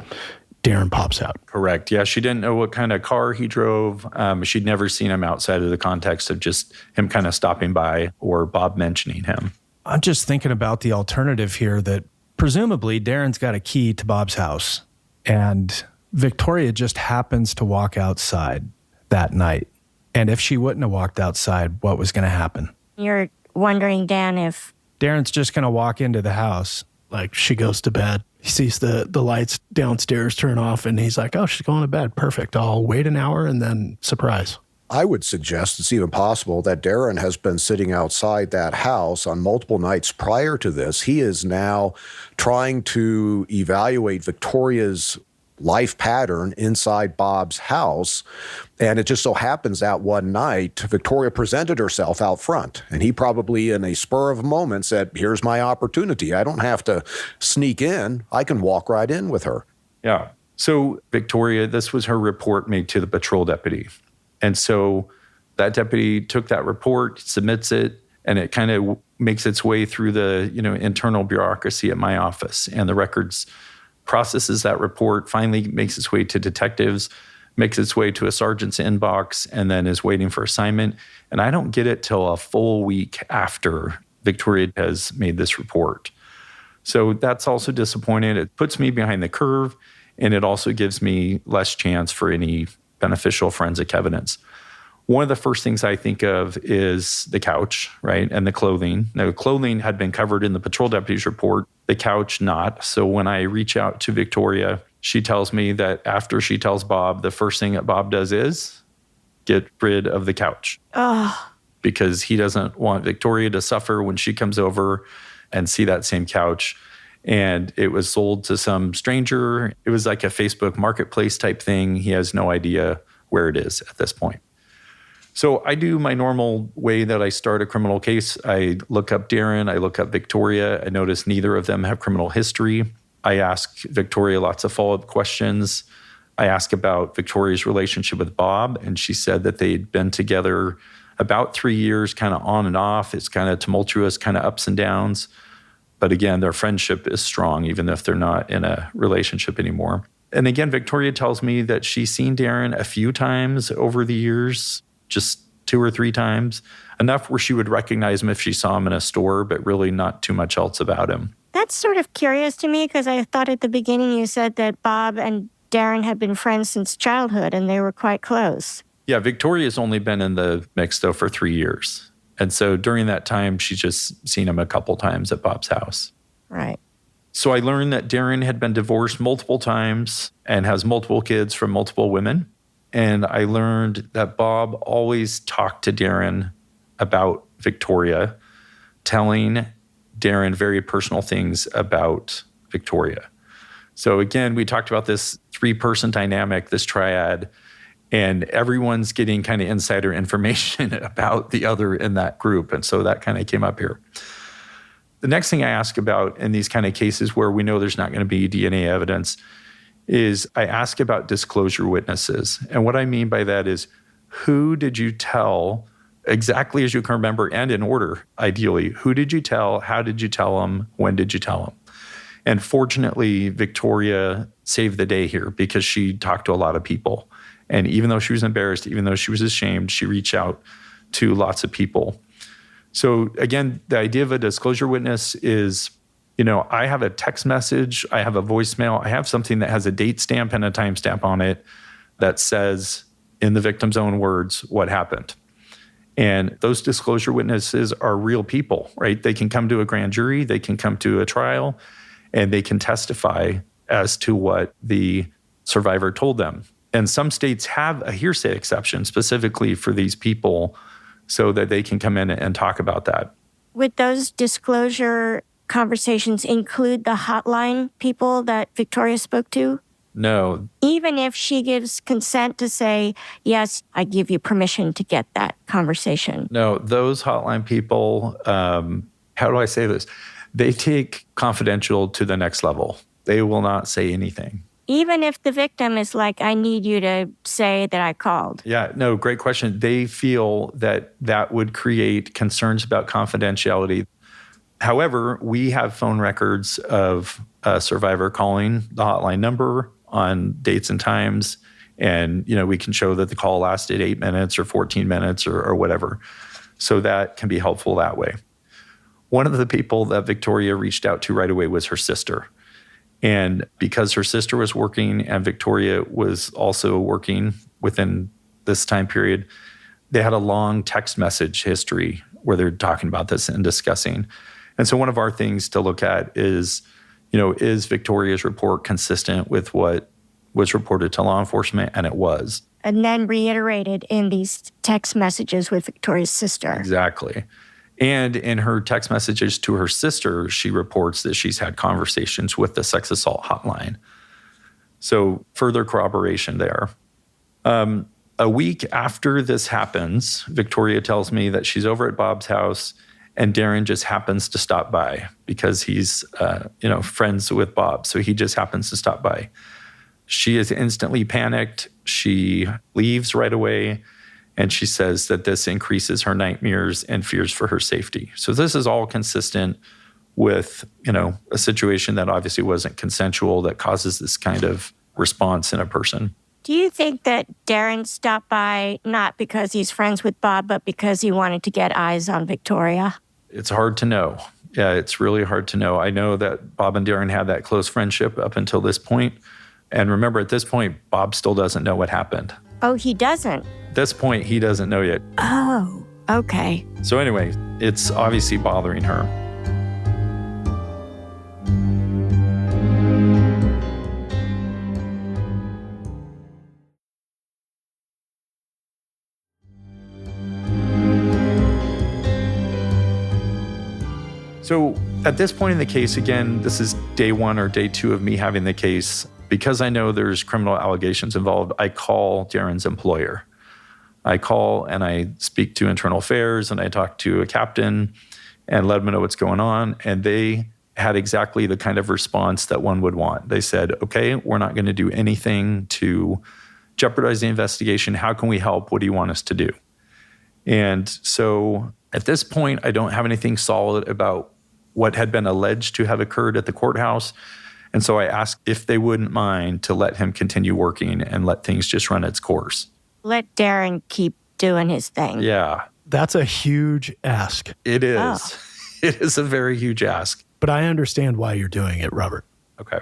Darren pops out. Correct. Yeah, she didn't know what kind of car he drove. She'd never seen him outside of the context of just him kind of stopping by or Bob mentioning him. I'm just thinking about the alternative here that presumably Darren's got a key to Bob's house and Victoria just happens to walk outside that night. And if she wouldn't have walked outside, what was going to happen? You're wondering, Dan, if Darren's just going to walk into the house. Like, she goes to bed. He sees the lights downstairs turn off, and he's like, oh, she's going to bed. Perfect. I'll wait an hour, and then surprise. I would suggest it's even possible that Darren has been sitting outside that house on multiple nights prior to this. He is now trying to evaluate Victoria's life pattern inside Bob's house. And it just so happens that one night, Victoria presented herself out front. And he probably, in a spur of a moment, said, here's my opportunity. I don't have to sneak in. I can walk right in with her. Yeah. So Victoria, this was her report made to the patrol deputy. And so that deputy took that report, submits it, and it kind of makes its way through the, internal bureaucracy at my office. And the records processes that report, finally makes its way to detectives, makes its way to a sergeant's inbox, and then is waiting for assignment. And I don't get it till a full week after Victoria has made this report. So that's also disappointing. It puts me behind the curve, and it also gives me less chance for any beneficial forensic evidence. One of the first things I think of is the couch, right, and the clothing. Now, clothing had been covered in the patrol deputy's report, the couch not. So when I reach out to Victoria, she tells me that after she tells Bob, the first thing that Bob does is get rid of the couch. oh, Because he doesn't want Victoria to suffer when she comes over and see that same couch. And it was sold to some stranger. It was like a Facebook marketplace type thing. He has no idea where it is at this point. So I do my normal way that I start a criminal case. I look up Darren, I look up Victoria. I notice neither of them have criminal history. I ask Victoria lots of follow-up questions. I ask about Victoria's relationship with Bob, and she said that they'd been together about 3 years, kind of on and off. It's kind of tumultuous, kind of ups and downs. But again, their friendship is strong, even if they're not in a relationship anymore. And again, Victoria tells me that she's seen Darren a few times over the years, just 2 or 3 times, enough where she would recognize him if she saw him in a store, but really not too much else about him. that's sort of curious to me because I thought at the beginning you said that Bob and Darren had been friends since childhood and they were quite close. Yeah, Victoria's only been in the mix, though, for 3 years. And so during that time, she's just seen him a couple times at Bob's house. Right. So I learned that Darren had been divorced multiple times and has multiple kids from multiple women. And I learned that Bob always talked to Darren about Victoria, telling Darren very personal things about Victoria. So again, we talked about this 3-person dynamic, this triad, and everyone's getting kind of insider information about the other in that group. And so that kind of came up here. The next thing I ask about in these kind of cases where we know there's not going to be DNA evidence is I ask about disclosure witnesses. And what I mean by that is, who did you tell, exactly as you can remember and in order, ideally, who did you tell, how did you tell them, when did you tell them? And fortunately, Victoria saved the day here because she talked to a lot of people. And even though she was embarrassed, even though she was ashamed, she reached out to lots of people. So again, the idea of a disclosure witness is, I have a text message, I have a voicemail, I have something that has a date stamp and a time stamp on it that says, in the victim's own words, what happened. And those disclosure witnesses are real people, right? They can come to a grand jury, they can come to a trial, and they can testify as to what the survivor told them. And some states have a hearsay exception specifically for these people so that they can come in and talk about that. Would those disclosure conversations include the hotline people that Victoria spoke to? No. Even if she gives consent to say, yes, I give you permission to get that conversation. No, those hotline people, how do I say this? They take confidential to the next level. They will not say anything. Even if the victim is like, I need you to say that I called. Yeah, no, great question. They feel that that would create concerns about confidentiality. However, we have phone records of a survivor calling the hotline number on dates and times. And, we can show that the call lasted 8 minutes or 14 minutes or whatever. So that can be helpful that way. One of the people that Victoria reached out to right away was her sister. And because her sister was working and Victoria was also working within this time period, they had a long text message history where they're talking about this and discussing. And so one of our things to look at is Victoria's report consistent with what was reported to law enforcement? And it was. And then reiterated in these text messages with Victoria's sister. Exactly. And in her text messages to her sister, she reports that she's had conversations with the sex assault hotline. So further corroboration there. A week after this happens, Victoria tells me that she's over at Bob's house and Darren just happens to stop by because he's, friends with Bob. So he just happens to stop by. She is instantly panicked. She leaves right away. And she says that this increases her nightmares and fears for her safety. So this is all consistent with, a situation that obviously wasn't consensual that causes this kind of response in a person. Do you think that Darren stopped by not because he's friends with Bob, but because he wanted to get eyes on Victoria? It's hard to know. Yeah, it's really hard to know. I know that Bob and Darren had that close friendship up until this point. And remember, at this point, Bob still doesn't know what happened. Oh, he doesn't? At this point, he doesn't know yet. Oh, okay. So anyway, it's obviously bothering her. So at this point in the case, again, this is day 1 or day 2 of me having the case. Because I know there's criminal allegations involved, I call Darren's employer. I call and I speak to internal affairs and I talk to a captain and let them know what's going on. And they had exactly the kind of response that one would want. They said, okay, we're not going to do anything to jeopardize the investigation. How can we help? What do you want us to do? And so at this point, I don't have anything solid about what had been alleged to have occurred at the courthouse. And so I asked if they wouldn't mind to let him continue working and let things just run its course. Let Darren keep doing his thing. Yeah. That's a huge ask. It is. Oh. It is a very huge ask. But I understand why you're doing it, Robert. Okay.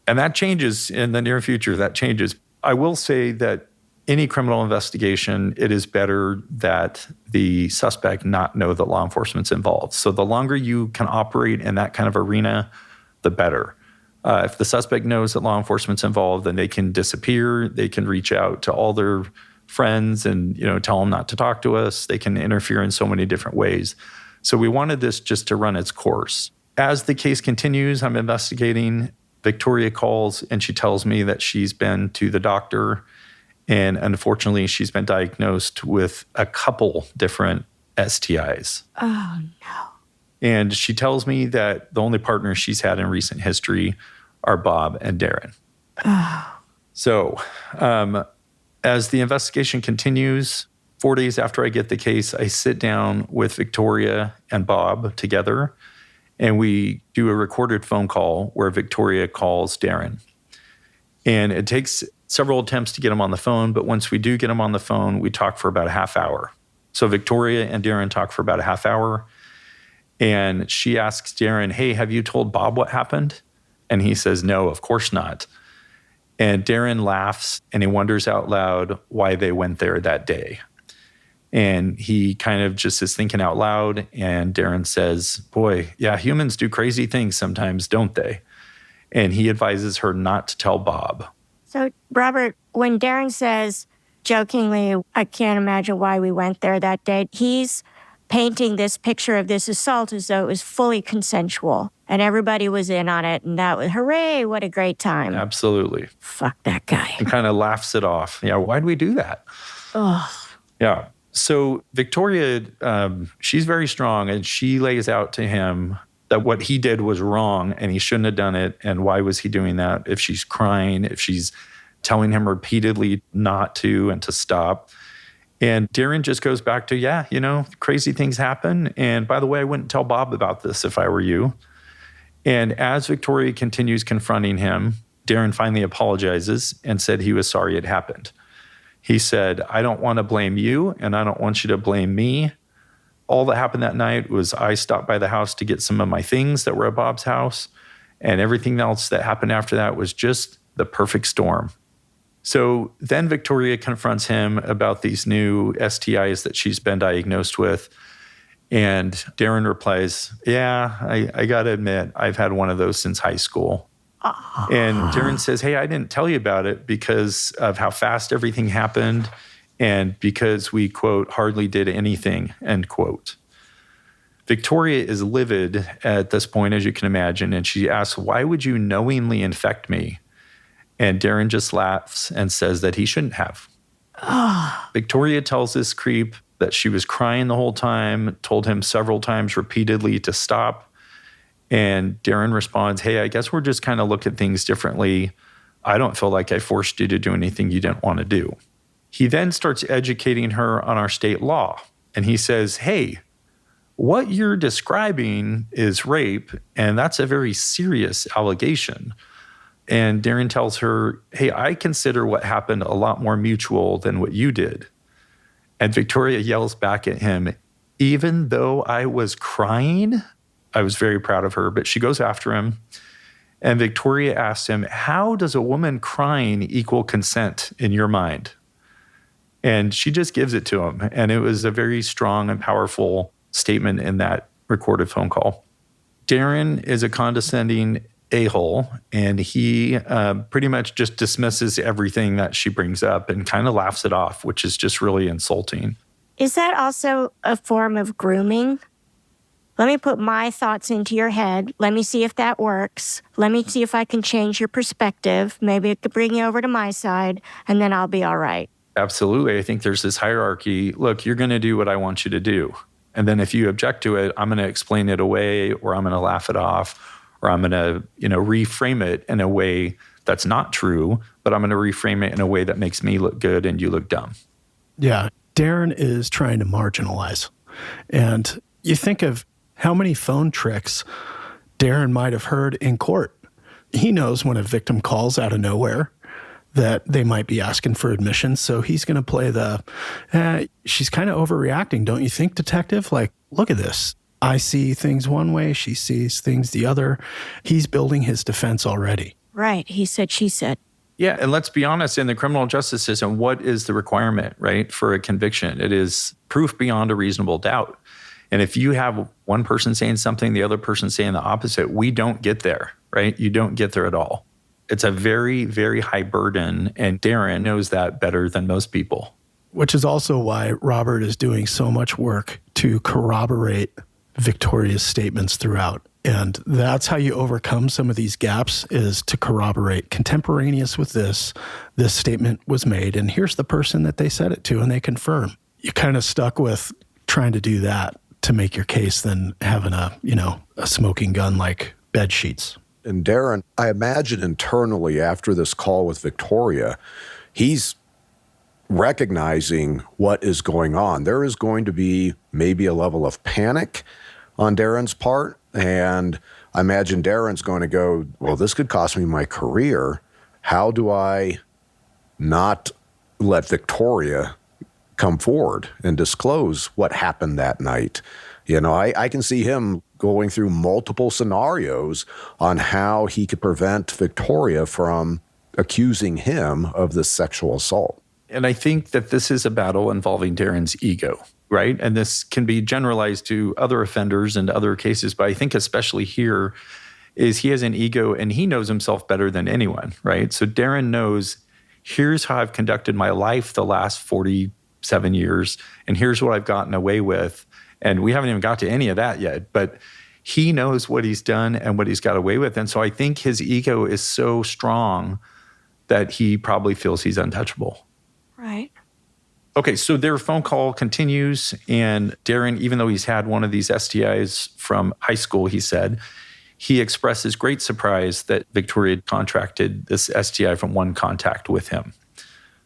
And that changes in the near future. That changes. I will say that any criminal investigation, it is better that the suspect not know that law enforcement's involved. So the longer you can operate in that kind of arena, the better. If the suspect knows that law enforcement's involved, then they can disappear. They can reach out to all their friends and tell them not to talk to us. They can interfere in so many different ways. So we wanted this just to run its course. As the case continues, I'm investigating. Victoria calls and she tells me that she's been to the doctor and unfortunately she's been diagnosed with a couple different STIs. Oh, no. And she tells me that the only partners she's had in recent history are Bob and Darren. Oh. So as the investigation continues, 4 days after I get the case, I sit down with Victoria and Bob together, and we do a recorded phone call where Victoria calls Darren. And it takes several attempts to get him on the phone, but once we do get him on the phone, we talk for about a half hour. So Victoria and Darren talk for about a half hour. And she asks Darren, hey, have you told Bob what happened? And he says, no, of course not. And Darren laughs and he wonders out loud why they went there that day. And he kind of just is thinking out loud. And Darren says, boy, yeah, humans do crazy things sometimes, don't they? And he advises her not to tell Bob. So, Robert, when Darren says, jokingly, I can't imagine why we went there that day. He's painting this picture of this assault as though it was fully consensual and everybody was in on it. And that was, hooray, what a great time. Absolutely. Fuck that guy. And kind of laughs it off. Yeah, why'd we do that? Oh. Yeah. So Victoria, she's very strong, and she lays out to him that what he did was wrong and he shouldn't have done it. And why was he doing that? If she's crying, if she's telling him repeatedly not to and to stop. And Darren just goes back to, yeah, crazy things happen. And by the way, I wouldn't tell Bob about this if I were you. And as Victoria continues confronting him, Darren finally apologizes and said he was sorry it happened. He said, I don't want to blame you, and I don't want you to blame me. All that happened that night was I stopped by the house to get some of my things that were at Bob's house, and everything else that happened after that was just the perfect storm. So then Victoria confronts him about these new STIs that she's been diagnosed with. And Darren replies, yeah, I got to admit, I've had one of those since high school. And Darren says, hey, I didn't tell you about it because of how fast everything happened and because we, quote, hardly did anything, end quote. Victoria is livid at this point, as you can imagine, and she asks, why would you knowingly infect me? And Darren just laughs and says that he shouldn't have. Victoria tells this creep that she was crying the whole time, told him several times repeatedly to stop. And Darren responds, hey, I guess we're just kind of looking at things differently. I don't feel like I forced you to do anything you didn't want to do. He then starts educating her on our state law. And he says, hey, what you're describing is rape, and that's a very serious allegation. And Darren tells her, hey, I consider what happened a lot more mutual than what you did. And Victoria yells back at him, even though I was crying? I was very proud of her, but she goes after him. And Victoria asks him, how does a woman crying equal consent in your mind? And she just gives it to him. And it was a very strong and powerful statement in that recorded phone call. Darren is a condescending a-hole, and he pretty much just dismisses everything that she brings up and kind of laughs it off, which is just really insulting. Is that also a form of grooming? Let me put my thoughts into your head. Let me see if that works. Let me see if I can change your perspective. Maybe it could bring you over to my side, and then I'll be all right. Absolutely. I think there's this hierarchy. Look, you're going to do what I want you to do. And then if you object to it, I'm going to explain it away, or I'm going to laugh it off, or I'm going to, reframe it in a way that's not true, but I'm going to reframe it in a way that makes me look good and you look dumb. Yeah. Darren is trying to marginalize. And you think of how many phone tricks Darren might have heard in court. He knows when a victim calls out of nowhere that they might be asking for admission. So he's going to play she's kind of overreacting, don't you think, detective? Like, look at this. I see things one way, she sees things the other. He's building his defense already. Right. He said, she said. Yeah, and let's be honest, in the criminal justice system, what is the requirement, right, for a conviction? It is proof beyond a reasonable doubt. And if you have one person saying something, the other person saying the opposite, we don't get there, right? You don't get there at all. It's a very, very high burden, and Darren knows that better than most people. Which is also why Robert is doing so much work to corroborate Victoria's statements throughout. And that's how you overcome some of these gaps, is to corroborate. Contemporaneous with this statement was made, and here's the person that they said it to, and they confirm. You're kind of stuck with trying to do that to make your case than having a smoking gun like bed sheets. And Darren, I imagine internally after this call with Victoria, he's recognizing what is going on. There is going to be maybe a level of panic on Darren's part. And I imagine Darren's going to go, well, this could cost me my career. How do I not let Victoria come forward and disclose what happened that night? I can see him going through multiple scenarios on how he could prevent Victoria from accusing him of this sexual assault. And I think that this is a battle involving Darren's ego, right? And this can be generalized to other offenders and other cases, but I think especially here is he has an ego and he knows himself better than anyone, right? So Darren knows here's how I've conducted my life the last 47 years, and here's what I've gotten away with. And we haven't even got to any of that yet, but he knows what he's done and what he's got away with. And so I think his ego is so strong that he probably feels he's untouchable. Right. Okay, so their phone call continues, and Darren, even though he's had one of these STIs from high school, he said, he expresses great surprise that Victoria contracted this STI from one contact with him.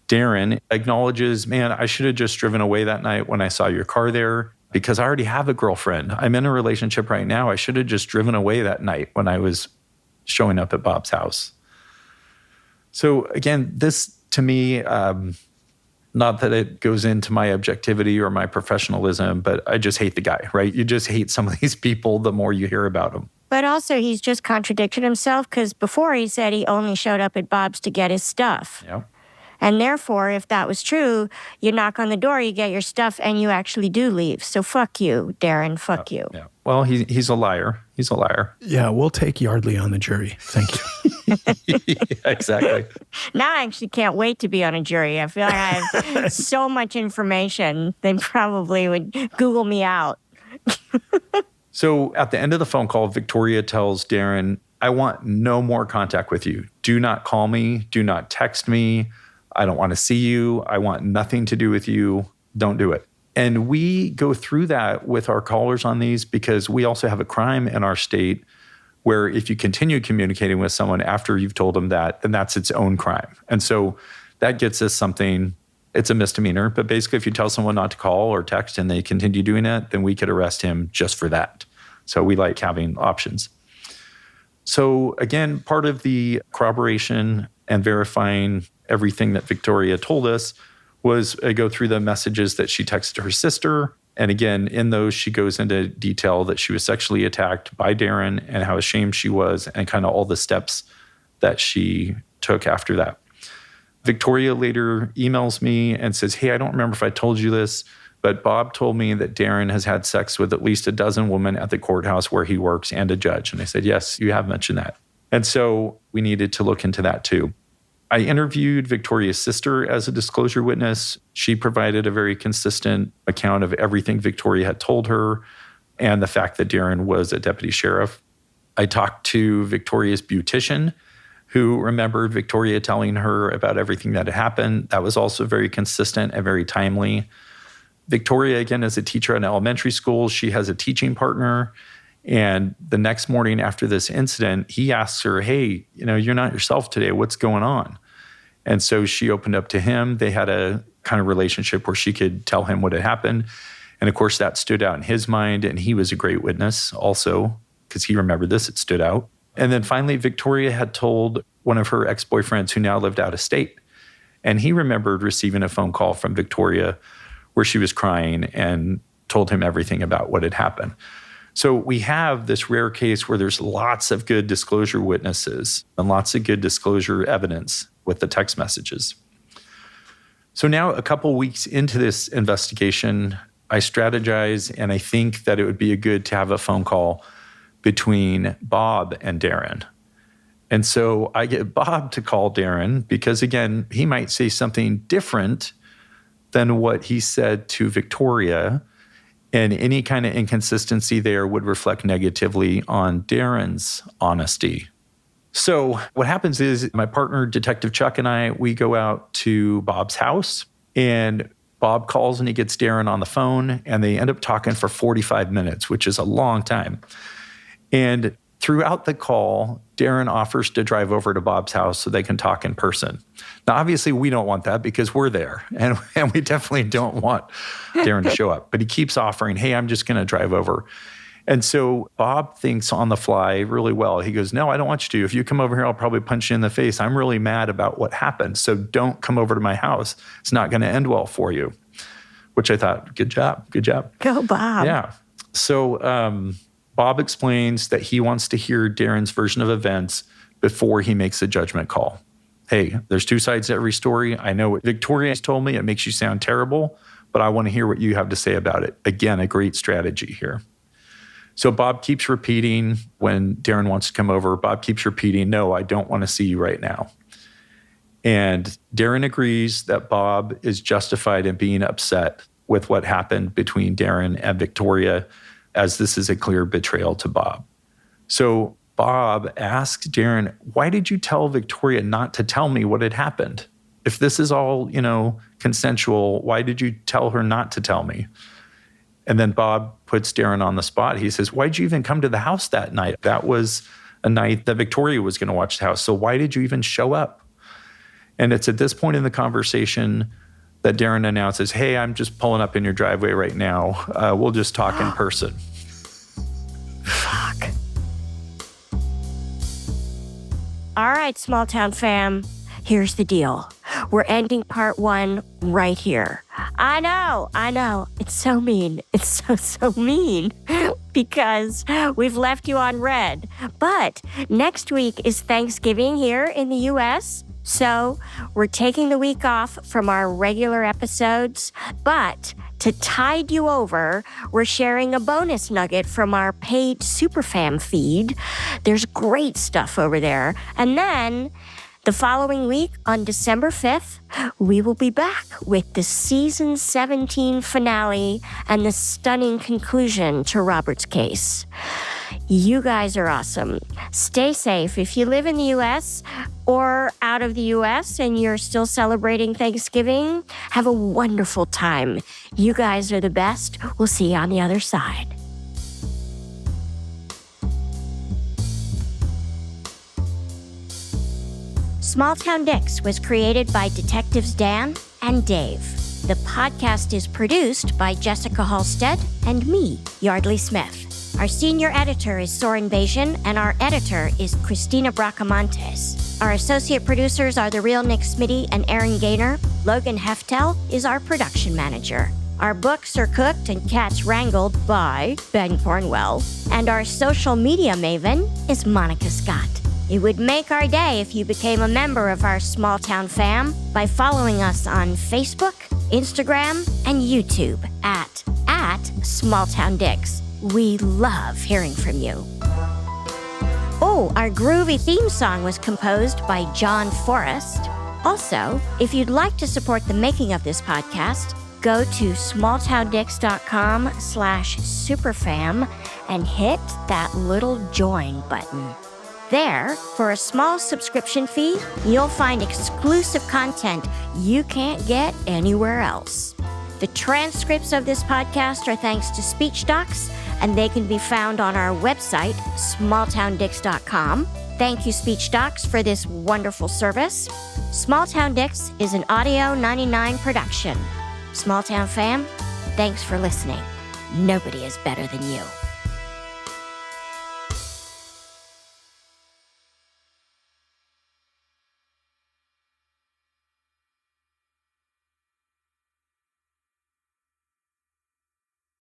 Darren acknowledges, man, I should have just driven away that night when I saw your car there because I already have a girlfriend. I'm in a relationship right now. I should have just driven away that night when I was showing up at Bob's house. So again, this to me, not that it goes into my objectivity or my professionalism, but I just hate the guy, right? You just hate some of these people the more you hear about them. But also, he's just contradicted himself because before he said he only showed up at Bob's to get his stuff. Yeah. And therefore, if that was true, you knock on the door, you get your stuff, and you actually do leave. So fuck you, Darren. Fuck you. Yeah. Well, he's a liar. He's a liar. Yeah, we'll take Yardley on the jury. Thank you. Yeah, exactly. Now I actually can't wait to be on a jury. I feel like I have so much information, they probably would Google me out. So at the end of the phone call, Victoria tells Darren, I want no more contact with you. Do not call me. Do not text me. I don't want to see you. I want nothing to do with you. Don't do it. And we go through that with our callers on these because we also have a crime in our state where if you continue communicating with someone after you've told them that, then that's its own crime. And so that gets us something, it's a misdemeanor, but basically if you tell someone not to call or text and they continue doing it, then we could arrest him just for that. So we like having options. So again, part of the corroboration and verifying everything that Victoria told us was go through the messages that she texted her sister. And again, in those, she goes into detail that she was sexually attacked by Darren and how ashamed she was and kind of all the steps that she took after that. Victoria later emails me and says, hey, I don't remember if I told you this, but Bob told me that Darren has had sex with at least a dozen women at the courthouse where he works and a judge. And I said, yes, you have mentioned that. And so we needed to look into that too. I interviewed Victoria's sister as a disclosure witness. She provided a very consistent account of everything Victoria had told her and the fact that Darren was a deputy sheriff. I talked to Victoria's beautician, who remembered Victoria telling her about everything that had happened. That was also very consistent and very timely. Victoria, again, is a teacher in elementary school. She has a teaching partner. And the next morning after this incident, he asks her, hey, you're not yourself today. What's going on? And so she opened up to him. They had a kind of relationship where she could tell him what had happened. And of course, that stood out in his mind. And he was a great witness also because he remembered this. It stood out. And then finally, Victoria had told one of her ex-boyfriends who now lived out of state. And he remembered receiving a phone call from Victoria where she was crying and told him everything about what had happened. So we have this rare case where there's lots of good disclosure witnesses and lots of good disclosure evidence with the text messages. So now a couple weeks into this investigation, I strategize and I think that it would be good to have a phone call between Bob and Darren. And so I get Bob to call Darren because, again, he might say something different than what he said to Victoria. And any kind of inconsistency there would reflect negatively on Darren's honesty. So what happens is my partner, Detective Chuck, and I, we go out to Bob's house. And Bob calls and he gets Darren on the phone. And they end up talking for 45 minutes, which is a long time. And throughout the call, Darren offers to drive over to Bob's house so they can talk in person. Now, obviously, we don't want that because we're there, and we definitely don't want Darren to show up. But he keeps offering, hey, I'm just going to drive over. And so Bob thinks on the fly really well. He goes, no, I don't want you to. If you come over here, I'll probably punch you in the face. I'm really mad about what happened, so don't come over to my house. It's not going to end well for you, which I thought, good job. Go, Bob. Yeah. So Bob explains that he wants to hear Darren's version of events before he makes a judgment call. Hey, there's two sides to every story. I know what Victoria's told me. It makes you sound terrible, but I want to hear what you have to say about it. Again, a great strategy here. So Bob keeps repeating when Darren wants to come over. Bob keeps repeating, no, I don't want to see you right now. And Darren agrees that Bob is justified in being upset with what happened between Darren and Victoria, as this is a clear betrayal to Bob. So Bob asks Darren, why did you tell Victoria not to tell me what had happened? If this is all, consensual, why did you tell her not to tell me? And then Bob puts Darren on the spot. He says, why'd you even come to the house that night? That was a night that Victoria was going to watch the house. So why did you even show up? And it's at this point in the conversation that Darren announces, hey, I'm just pulling up in your driveway right now. We'll just talk in person. Fuck. All right, small town fam. Here's the deal. We're ending part 1 right here. I know. It's so mean. It's so mean because we've left you on red. But next week is Thanksgiving here in the U.S., so we're taking the week off from our regular episodes, but to tide you over, we're sharing a bonus nugget from our paid Superfam feed. There's great stuff over there. And then the following week, on December 5th, we will be back with the season 17 finale and the stunning conclusion to Robert's case. You guys are awesome. Stay safe. If you live in the U.S. or out of the U.S. and you're still celebrating Thanksgiving, have a wonderful time. You guys are the best. We'll see you on the other side. Small Town Dicks was created by Detectives Dan and Dave. The podcast is produced by Jessica Halstead and me, Yardley Smith. Our senior editor is Soren Bajan, and our editor is Christina Bracamontes. Our associate producers are The Real Nick Smitty and Aaron Gaynor. Logan Heftel is our production manager. Our books are cooked and cats wrangled by Ben Cornwell. And our social media maven is Monica Scott. It would make our day if you became a member of our small town fam by following us on Facebook, Instagram, and YouTube at Small Town Dicks. We love hearing from you. Oh, our groovy theme song was composed by John Forrest. Also, if you'd like to support the making of this podcast, go to smalltowndicks.com/superfam and hit that little join button. There, for a small subscription fee, you'll find exclusive content you can't get anywhere else. The transcripts of this podcast are thanks to Speech Docs, and they can be found on our website, smalltowndicks.com. Thank you, Speech Docs, for this wonderful service. Small Town Dicks is an Audio 99 production. Small Town fam, thanks for listening. Nobody is better than you.